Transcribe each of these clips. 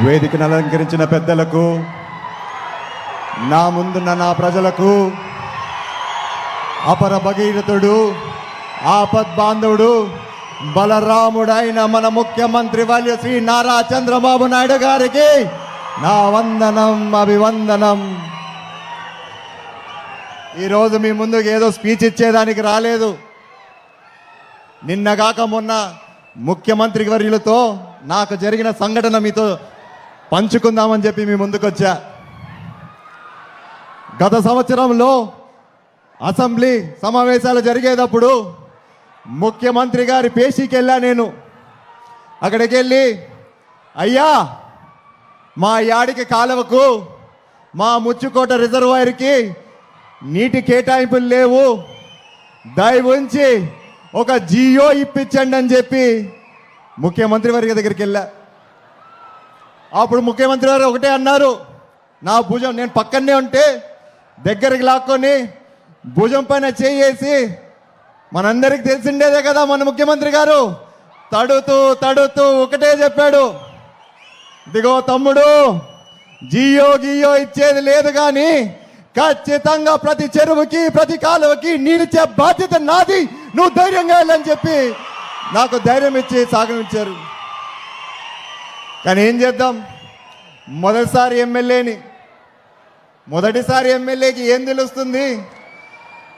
వేదికను అలంకరించిన పెద్దలకు, నా ముందున్న నా ప్రజలకు, అపర భగీరథుడు, ఆపద్బాంధవుడు, బలరాముడైన మన ముఖ్యమంత్రి వర్యులు శ్రీ నారా చంద్రబాబు నాయుడు గారికి నా వందనం, అభివందనం. ఈరోజు మీ ముందుకు ఏదో స్పీచ్ ఇచ్చేదానికి రాలేదు. నిన్నగాక మొన్న ముఖ్యమంత్రి వర్యులతో నాకు జరిగిన సంఘటన మీతో పంచుకుందామని చెప్పి మీ ముందుకొచ్చా. గత సంవత్సరంలో అసెంబ్లీ సమావేశాలు జరిగేటప్పుడు ముఖ్యమంత్రి గారి పేషీకి వెళ్ళా నేను. అక్కడికి వెళ్ళి, అయ్యా మా యాడికి కాలువకు, మా ముచ్చుకోట రిజర్వాయర్కి నీటి కేటాయింపులు లేవు, దయ ఉంచి ఒక జియో ఇప్పించండి అని చెప్పి ముఖ్యమంత్రి వారి దగ్గరికి వెళ్ళా. అప్పుడు ముఖ్యమంత్రి వారు ఒకటే అన్నారు, నా భుజం, నేను పక్కనే ఉంటే దగ్గరికి లాక్కొని భుజం పైన చేసి, మనందరికి తెలిసిండేదే కదా మన ముఖ్యమంత్రి గారు, తడుతూ ఒకటే చెప్పాడు, ఇదిగో తమ్ముడు, జియో గియో ఇచ్చేది లేదు కానీ ఖచ్చితంగా ప్రతి చెరువుకి ప్రతి కాలువకి నీళ్ళిచ్చే బాధ్యత నాది, నువ్వు ధైర్యంగా వెళ్ళని చెప్పి నాకు ధైర్యం ఇచ్చి సాగనిచ్చారు. కానీ ఏం చేద్దాం, మొదటిసారి ఎమ్మెల్యేకి ఏం తెలుస్తుంది?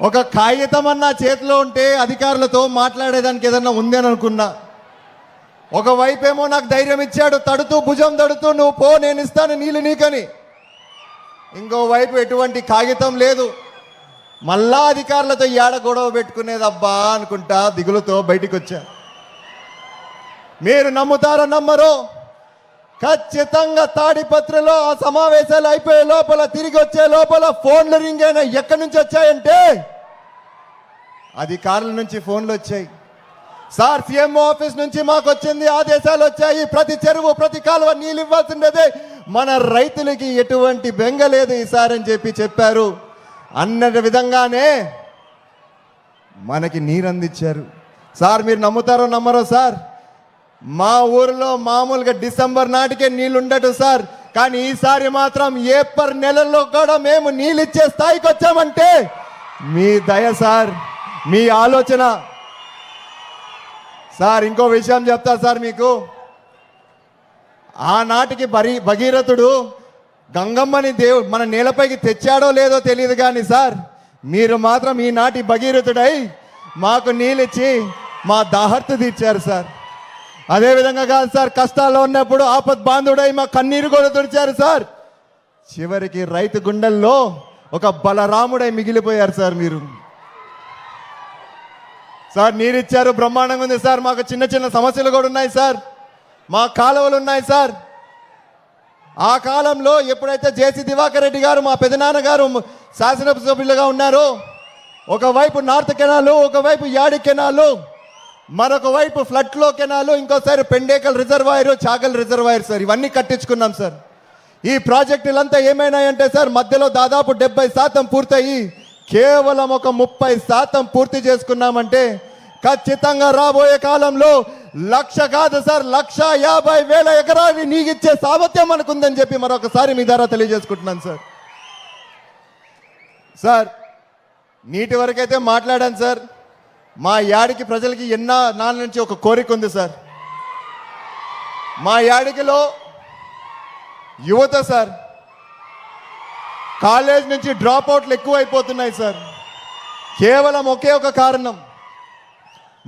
ఒక కాగితం అన్న చేతిలో ఉంటే అధికారులతో మాట్లాడేదానికి ఏదన్నా ఉందని అనుకున్నా. ఒకవైపేమో నాకు ధైర్యం ఇచ్చాడు, భుజం తడుతూ నువ్వు పో, నేను ఇస్తాను నీళ్ళు నీకని. ఇంకోవైపు ఎటువంటి కాగితం లేదు. మళ్ళా అధికారులతో ఏడ గొడవ పెట్టుకునేదబ్బా అనుకుంటా దిగులుతో బయటికి వచ్చా. మీరు నమ్ముతారో నమ్మరో, ఖచ్చితంగా తాడిపత్రిలో ఆ సమావేశాలు అయిపోయే లోపల, తిరిగి వచ్చే లోపల ఫోన్లు రింగ్ అయినా ఎక్కడి నుంచి వచ్చాయంటే అధికారుల నుంచి ఫోన్లు వచ్చాయి. సార్, సీఎం ఆఫీస్ నుంచి మాకు వచ్చింది, ఆదేశాలు వచ్చాయి, ప్రతి చెరువు ప్రతి కాలువ నీళ్ళు ఇవ్వాల్సిందే, మన రైతులకి ఎటువంటి బెంగ లేదు ఈసారి అని చెప్పారు. అన్న విధంగానే మనకి నీరు అందించారు. సార్, మీరు నమ్ముతారో నమ్మరో సార్, మా ఊరిలో మామూలుగా డిసెంబర్ నాటికే నీళ్ళు ఉండదు సార్, కానీ ఈసారి మాత్రం ఏప్రిల్ నెలలో కూడా మేము నీళ్ళు ఇచ్చే స్థాయికి వచ్చామంటే మీ దయ సార్, మీ ఆలోచన సార్. ఇంకో విషయం చెప్తా సార్ మీకు, ఆనాటికి భగీరథుడు గంగమ్మని దేవుడు మన నేలపైకి తెచ్చాడో లేదో తెలియదు కానీ సార్, మీరు మాత్రం ఈనాటి భగీరథుడై మాకు నీళ్ళిచ్చి మా దాహర్తు తీర్చారు సార్. అదేవిధంగా కాదు సార్, కష్టాల్లో ఉన్నప్పుడు ఆపద్బాంధుడై మా కన్నీరు కూడా తుడిచారు సార్. చివరికి రైతు గుండెల్లో ఒక బలరాముడై మిగిలిపోయారు సార్ మీరు. సార్, నీరిచ్చారు, బ్రహ్మాండంగా ఉంది సార్. మాకు చిన్న చిన్న సమస్యలు కూడా ఉన్నాయి సార్, మా కాలువలు ఉన్నాయి సార్. ఆ కాలంలో ఎప్పుడైతే జేసీ దివాకర్ రెడ్డి గారు, మా పెదనాన్నగారు శాసనసభ్యులుగా ఉన్నారో, ఒకవైపు నార్త్ కెనాలు, ఒకవైపు యాడి కెనాలు, మరొక వైపు ఫ్లడ్లో కెనాలు, ఇంకోసారి Pendekal reservoir, Chagal reservoir sir, ఇవన్నీ కట్టించుకున్నాం సార్. ఈ ప్రాజెక్టులంతా ఏమైనాయంటే సార్, మధ్యలో దాదాపు 70% పూర్తయి కేవలం ఒక 30% పూర్తి చేసుకున్నామంటే ఖచ్చితంగా రాబోయే కాలంలో 1,00,000 కాదు సార్, 1,50,000 ఎకరాలు నీగిచ్చే సామర్థ్యం మనకుందని చెప్పి మరొకసారి మీ ద్వారా తెలియజేసుకుంటున్నాను సార్. సార్, నీటి వరకైతే మాట్లాడాను సార్. మా యాడికి ప్రజలకి నాళ్ళ నుంచి ఒక కోరిక ఉంది సార్. మా యాడికిలో యువత సార్, కాలేజ్ నుంచి డ్రాప్ అవుట్లు ఎక్కువ అయిపోతున్నాయి సార్. కేవలం ఒకే ఒక కారణం,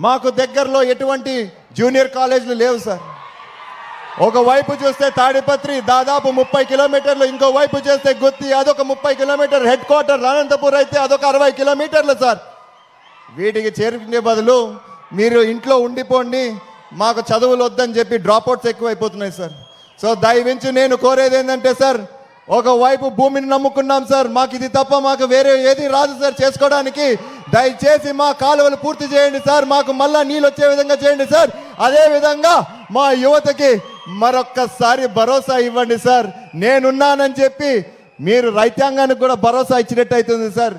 మాకు దగ్గరలో ఎటువంటి జూనియర్ కాలేజీలు లేవు సార్. ఒకవైపు చూస్తే తాడిపత్రి దాదాపు 30 కిలోమీటర్లు, ఇంకోవైపు చూస్తే గుత్తి అదొక 30 కిలోమీటర్, హెడ్ క్వార్టర్ అనంతపూర్ అయితే అదొక 60 కిలోమీటర్లు సార్. వీటికి చేరుకునే బదులు మీరు ఇంట్లో ఉండిపోండి, మాకు చదువులు వద్దని చెప్పి డ్రాప్అవుట్స్ ఎక్కువ అయిపోతున్నాయి సార్. సో దయవించి నేను కోరేది ఏంటంటే సార్, ఒకవైపు భూమిని నమ్ముకున్నాం సార్, మాకు ఇది తప్ప మాకు వేరే ఏది రాదు సార్ చేసుకోవడానికి. దయచేసి మా కాలువలు పూర్తి చేయండి సార్, మాకు మళ్ళా నీళ్ళు వచ్చే విధంగా చేయండి సార్. అదేవిధంగా మా యువతకి మరొక్కసారి భరోసా ఇవ్వండి సార్. నేనున్నానని చెప్పి మీరు రైతాంగానికి కూడా భరోసా ఇచ్చినట్టు అవుతుంది సార్.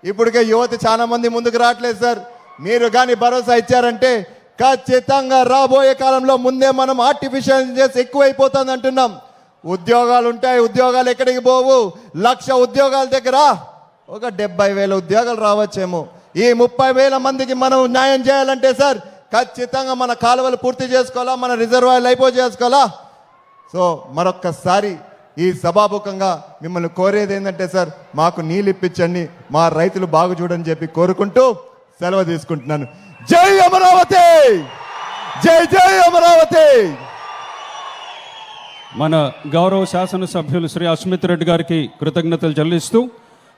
ఇప్పటికే యువత చాలా మంది ముందుకు రావట్లేదు సార్. మీరు కానీ భరోసా ఇచ్చారంటే ఖచ్చితంగా రాబోయే కాలంలో ముందే మనం ఆర్టిఫిషియల్ ఇంటెలిజెన్స్ ఎక్కువైపోతుంది అంటున్నాం. ఉద్యోగాలు ఉంటాయి, ఉద్యోగాలు ఎక్కడికి పోవు. 1,00,000 ఉద్యోగాల దగ్గర ఒక 70,000 ఉద్యోగాలు రావచ్చేమో. ఈ 30,000 మందికి మనం న్యాయం చేయాలంటే సార్ ఖచ్చితంగా మన కాలువలు పూర్తి చేసుకోవాలా, మన రిజర్వాయర్లు చేసుకోవాలా. సో మరొక్కసారి ఈ సభాముఖంగా మిమ్మల్ని కోరేది ఏంటంటే సార్ మాకు నీళ్ళు ఇప్పించండి, మా రైతులు బాగు చూడని చెప్పి కోరుకుంటూ సెలవు తీసుకుంటున్నాను. జై అమరావతి, జై జై అమరావతి. మన గౌరవ శాసనసభ్యులు శ్రీ అస్మిత్ రెడ్డి గారికి కృతజ్ఞతలు చెల్లిస్తూ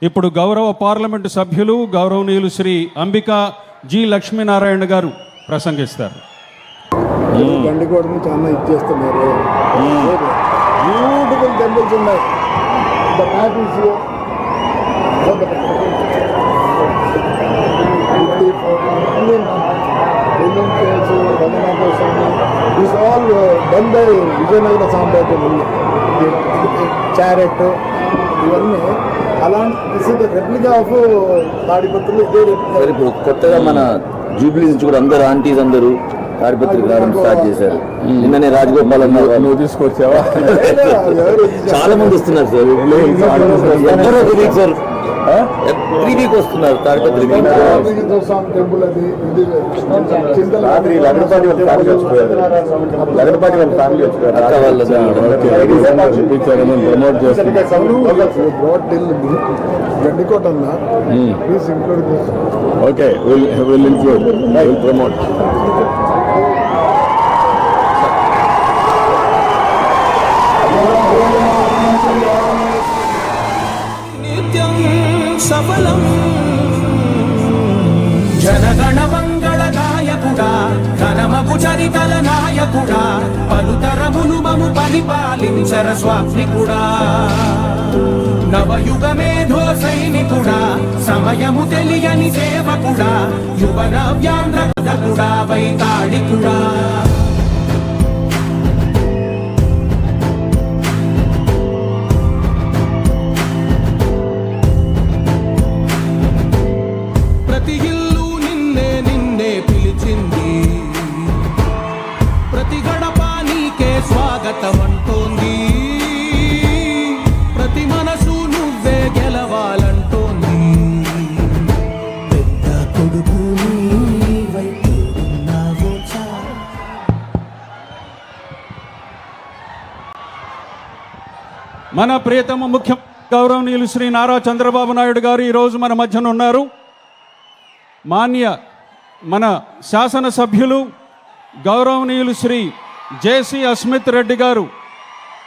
ఇప్పుడు గౌరవ పార్లమెంటు సభ్యులు గౌరవనీయులు శ్రీ అంబికా జి లక్ష్మీనారాయణ గారు ప్రసంగిస్తారు. గండికోటని చాలా ఇచ్చేస్తున్నారు. బ్యూటిఫుల్ టెంపుల్స్ ఉన్నాయి. The map is is all done by Vijayanagara సామ్రాజ్యం. చారెట్ ఇవన్నీ అలాంటి this is the replica of తాడిపత్రులు. ఇదే ఇప్పుడు కొత్తగా మన జూబ్లీ నుంచి కూడా అందరు ఆంటీస్ అందరూ తాడిపత్రికి రావడం స్టార్ట్ చేశారు. నిన్ననే రాజగోపాల్ అన్నారు, నువ్వు తీసుకొచ్చావా? చాలా మంది వస్తున్నారు సార్, సార్ ఎవ్రీ వీక్ వస్తున్నారు తాడిపత్రి. టెంపుల్ అది గండికోట అన్న please include. Okay, will include, will promote. సఫలం జనగణ మంగళ నాయకుడా, ఘనమగు చరితల నాయకుడా, పలుతరములు మము పరిపాలించర స్వామికుడా, నవయుగ మేధో సైనికుడా, సమయము తెలియని సేవకుడా, యువన వ్యాంధ్రకుడా, వైతాళికుడా. ప్రతి ఇల్లు నిన్నే నిన్నే పిలిచింది, ప్రతి గడప నీకే స్వాగతం అంటోంది, ప్రతి మనసు నువ్వే గెలవాలంటోంది. పెద్ద కొడుకు నీవైతున్నావో చాలు. మన ప్రియతమ ముఖ్య గౌరవనీయులు శ్రీ నారా చంద్రబాబు నాయుడు గారు ఈరోజు మన మధ్యన ఉన్నారు. మన శాసనసభ్యులు గౌరవనీయులు శ్రీ జేసీ అస్మిత్ రెడ్డి గారు